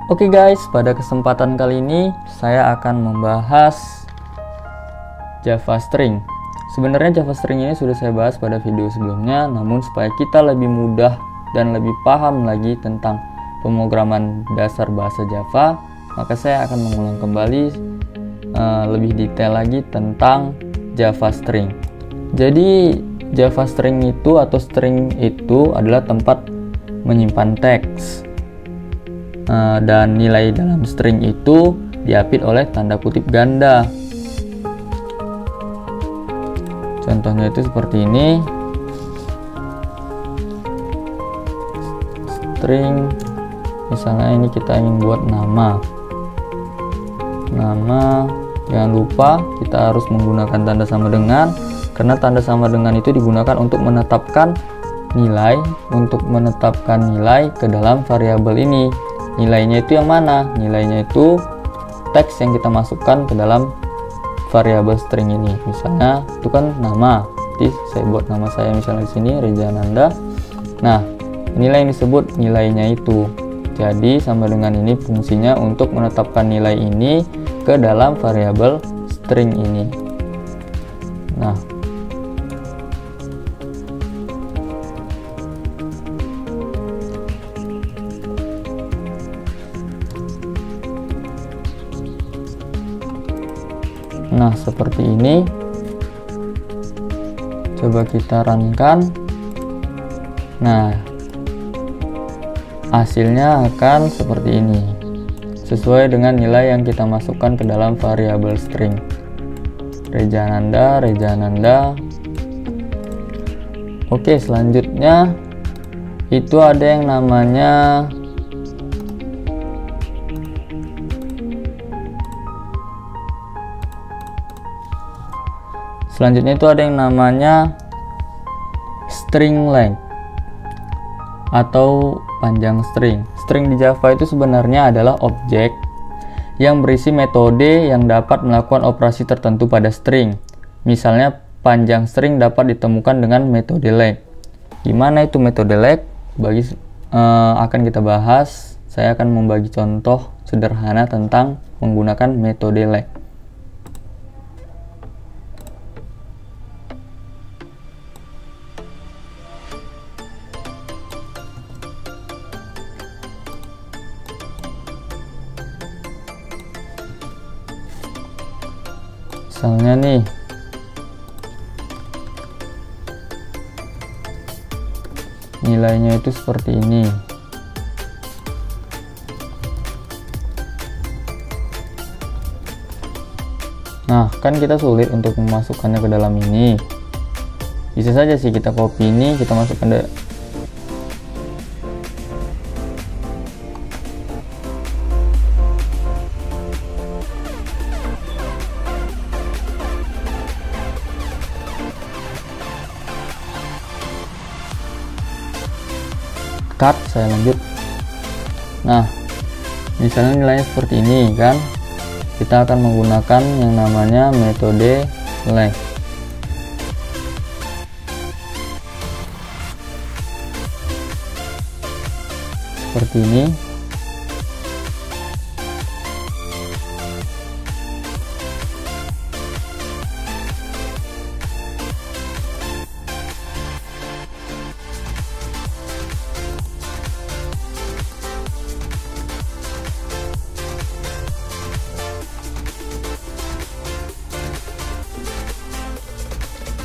Oke guys, pada kesempatan kali ini saya akan membahas Java String. Sebenarnya Java String ini sudah saya bahas pada video sebelumnya, namun supaya kita lebih mudah dan lebih paham lagi tentang pemrograman dasar bahasa Java, maka saya akan mengulang kembali lebih detail lagi tentang Java String. Jadi Java String itu atau string itu adalah tempat menyimpan teks. Dan nilai dalam string itu diapit oleh tanda kutip ganda. Contohnya itu seperti ini. String, misalnya ini kita ingin buat nama. Jangan lupa kita harus menggunakan tanda sama dengan, karena tanda sama dengan itu digunakan untuk menetapkan nilai ke dalam variabel ini. Nilainya itu yang mana? Nilainya itu teks yang kita masukkan ke dalam variabel string ini. Misalnya itu kan nama. Jadi saya buat nama saya misalnya di sini Reza Ananda. Nah, inilah yang disebut nilainya itu. Jadi sama dengan ini fungsinya untuk menetapkan nilai ini ke dalam variabel string ini. Nah, seperti ini. Coba kita runkan. Nah, hasilnya akan seperti ini, sesuai dengan nilai yang kita masukkan ke dalam variabel string. Reza Ananda. Oke, selanjutnya itu ada yang namanya string length atau panjang string. String di Java itu sebenarnya adalah objek yang berisi metode yang dapat melakukan operasi tertentu pada string. Misalnya panjang string dapat ditemukan dengan metode length. Gimana itu metode length? Akan kita bahas. Saya akan membagi contoh sederhana tentang menggunakan metode length. Misalnya nih, nilainya itu seperti ini. Nah, kan kita sulit untuk memasukkannya ke dalam ini. Bisa saja sih kita copy ini, kita masukkan saya lanjut. Nah, misalnya nilainya seperti ini kan, kita akan menggunakan yang namanya metode length. Seperti ini.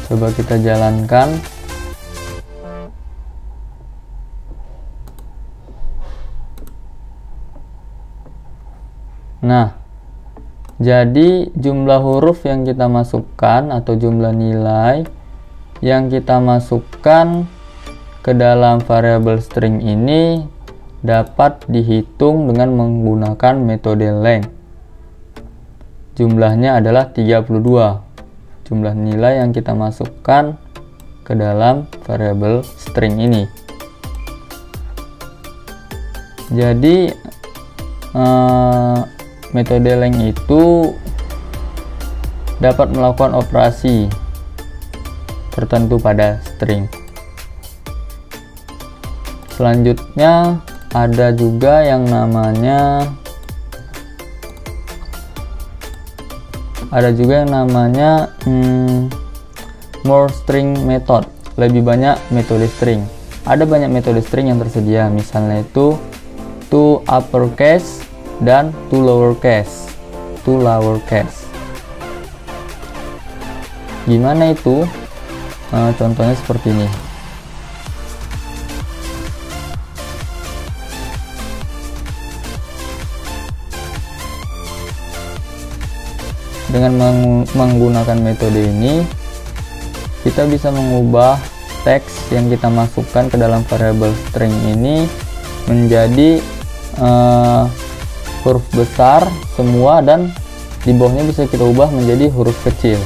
Coba kita jalankan. Nah, jadi jumlah huruf yang kita masukkan atau jumlah nilai yang kita masukkan ke dalam variabel string ini dapat dihitung dengan menggunakan metode length. Jumlahnya adalah 32. Jumlah nilai yang kita masukkan ke dalam variabel string ini. Jadi metode length itu dapat melakukan operasi tertentu pada string. Selanjutnya ada juga yang namanya more string method, lebih banyak metode string. Ada banyak metode string yang tersedia, misalnya itu to uppercase dan to lowercase. Gimana itu? Contohnya seperti ini. Dengan menggunakan metode ini, kita bisa mengubah teks yang kita masukkan ke dalam variabel string ini menjadi huruf besar semua, dan di bawahnya bisa kita ubah menjadi huruf kecil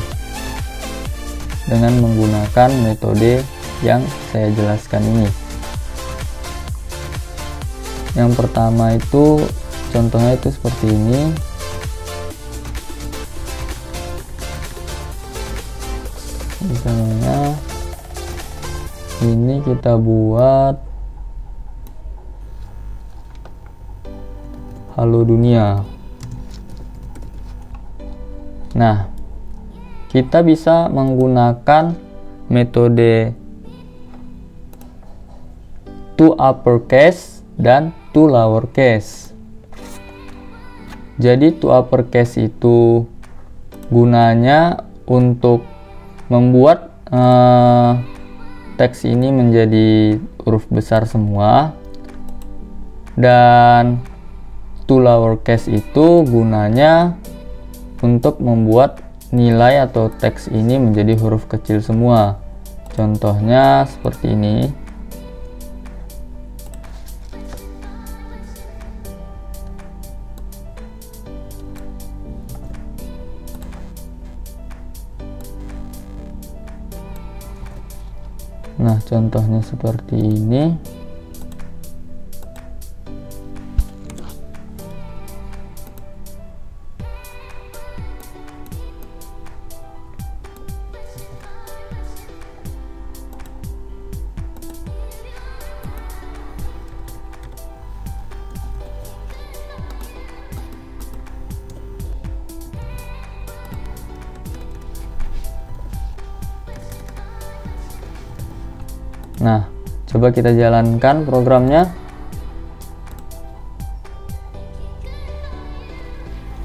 dengan menggunakan metode yang saya jelaskan ini. Yang pertama itu contohnya itu seperti ini. Misalnya ini kita buat halo dunia. Nah, kita bisa menggunakan metode to uppercase dan to lowercase. Jadi to uppercase itu gunanya untuk membuat teks ini menjadi huruf besar semua, dan to lowercase itu gunanya untuk membuat nilai atau teks ini menjadi huruf kecil semua. Contohnya seperti ini. Nah, contohnya seperti ini. Nah, coba kita jalankan programnya.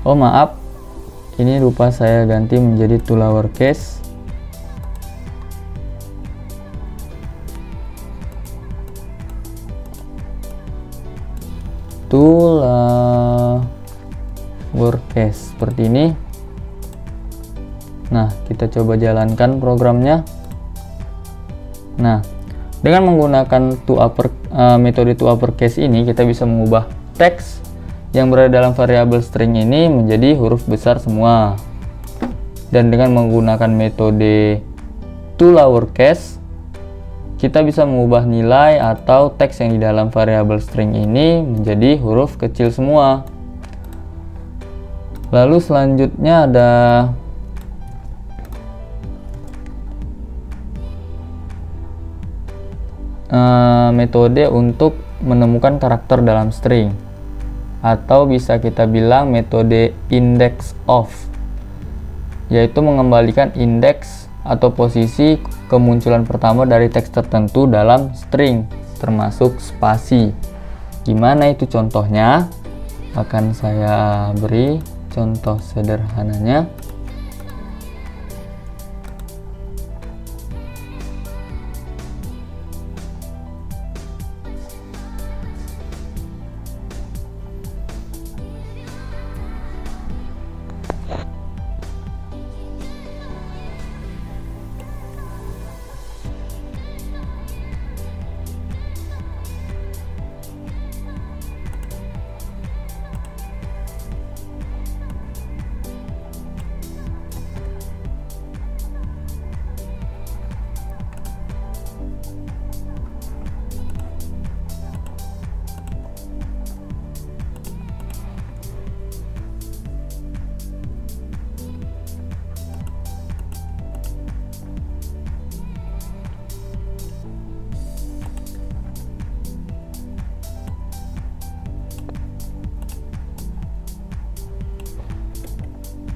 Oh maaf, ini lupa saya ganti menjadi to lowercase. To lowercase seperti ini. Nah, kita coba jalankan programnya. Nah, dengan menggunakan metode to uppercase ini, kita bisa mengubah teks yang berada dalam variabel string ini menjadi huruf besar semua. Dan dengan menggunakan metode to lowercase, kita bisa mengubah nilai atau teks yang di dalam variabel string ini menjadi huruf kecil semua. Lalu selanjutnya ada metode untuk menemukan karakter dalam string, atau bisa kita bilang metode index of, yaitu mengembalikan indeks atau posisi kemunculan pertama dari teks tertentu dalam string, termasuk spasi. Gimana itu contohnya? Akan saya beri contoh sederhananya.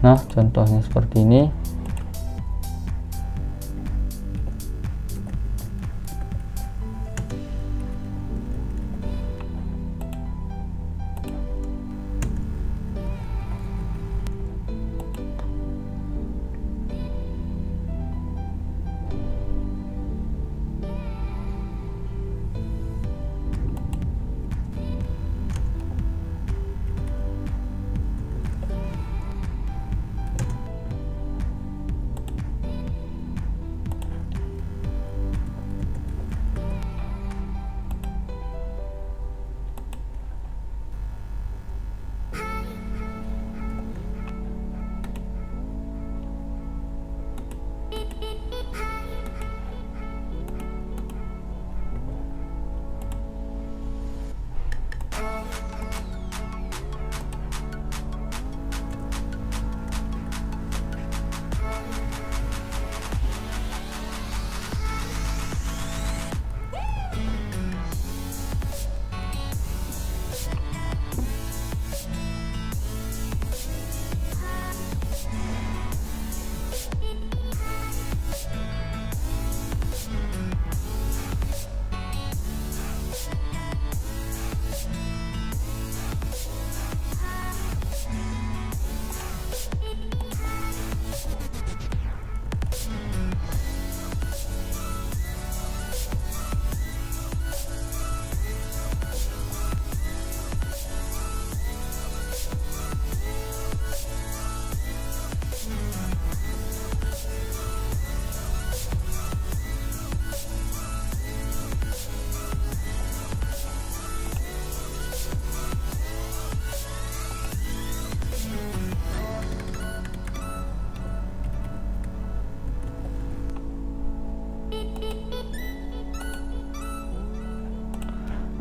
Nah, contohnya seperti ini.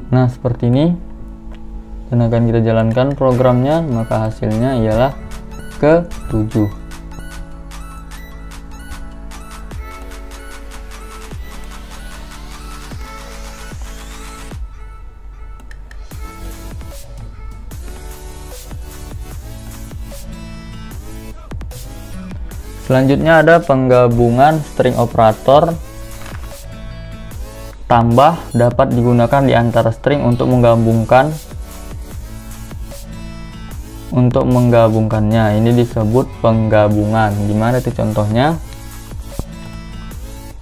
Nah, seperti ini, dan akan kita jalankan programnya, maka hasilnya ialah ke-7. Selanjutnya ada penggabungan string operator tambah dapat digunakan di antara string untuk menggabungkannya. Ini disebut penggabungan. Gimana itu contohnya?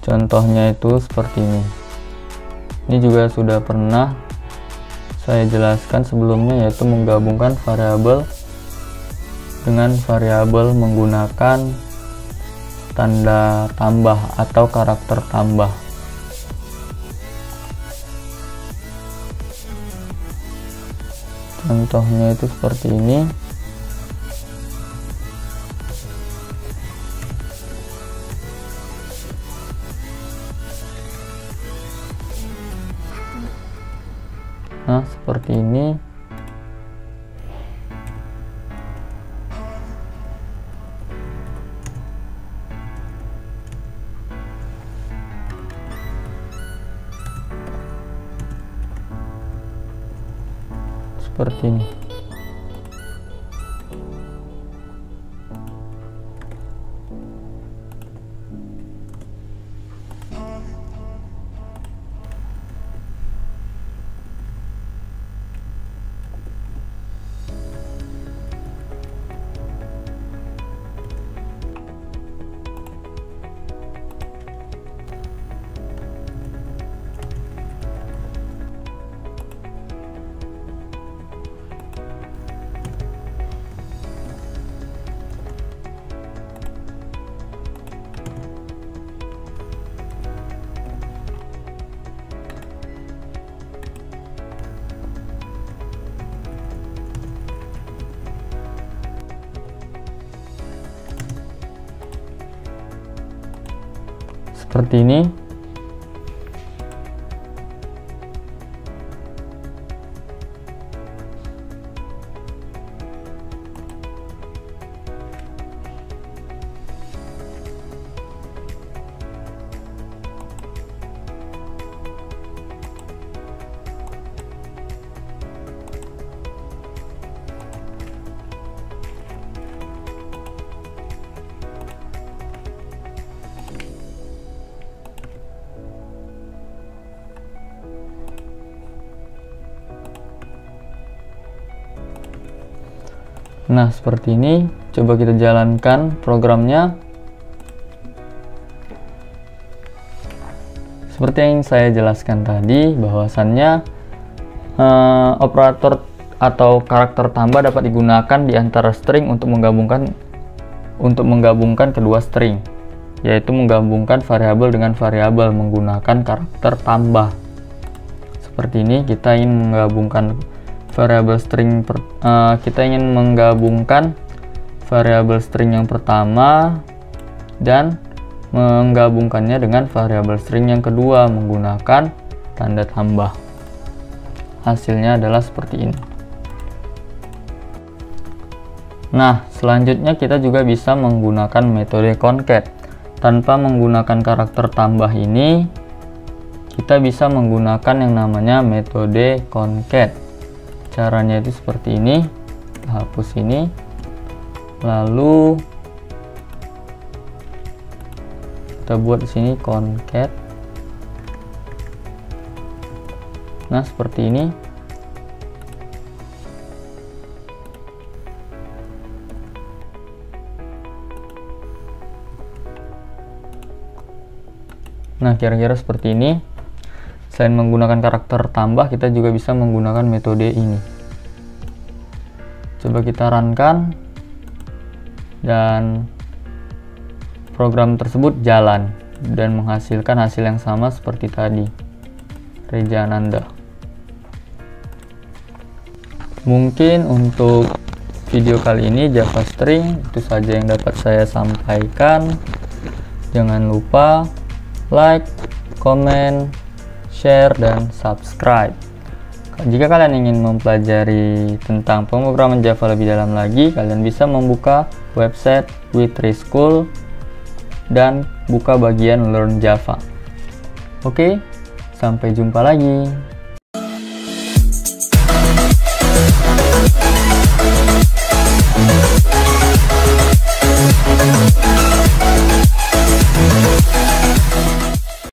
Contohnya itu seperti ini. Ini juga sudah pernah saya jelaskan sebelumnya, yaitu menggabungkan variabel dengan variabel menggunakan tanda tambah atau karakter tambah. Contohnya itu seperti ini. Nah, seperti ini. Seperti ini. Seperti ini. Nah, seperti ini. Coba kita jalankan programnya. Seperti yang saya jelaskan tadi, bahwasannya operator atau karakter tambah dapat digunakan di antara string untuk menggabungkan kedua string, yaitu menggabungkan variabel dengan variabel menggunakan karakter tambah. Seperti ini, kita ingin menggabungkan variabel string variabel string yang pertama dan menggabungkannya dengan variabel string yang kedua menggunakan tanda tambah. Hasilnya adalah seperti ini. Nah, selanjutnya kita juga bisa menggunakan metode concat. Tanpa menggunakan karakter tambah ini, kita bisa menggunakan yang namanya metode concat. Caranya itu seperti ini. Kita hapus ini. Lalu kita buat di sini concat. Nah, seperti ini. Nah, kira-kira seperti ini. Selain menggunakan karakter tambah, kita juga bisa menggunakan metode ini. Coba kita runkan dan program tersebut jalan dan menghasilkan hasil yang sama seperti tadi. Reja Ananda. Mungkin untuk video kali ini Java String itu saja yang dapat saya sampaikan. Jangan lupa like, comment, share, dan subscribe. Jika kalian ingin mempelajari tentang pemrograman Java lebih dalam lagi, kalian bisa membuka website Witri-School dan buka bagian Learn Java. Oke, sampai jumpa lagi.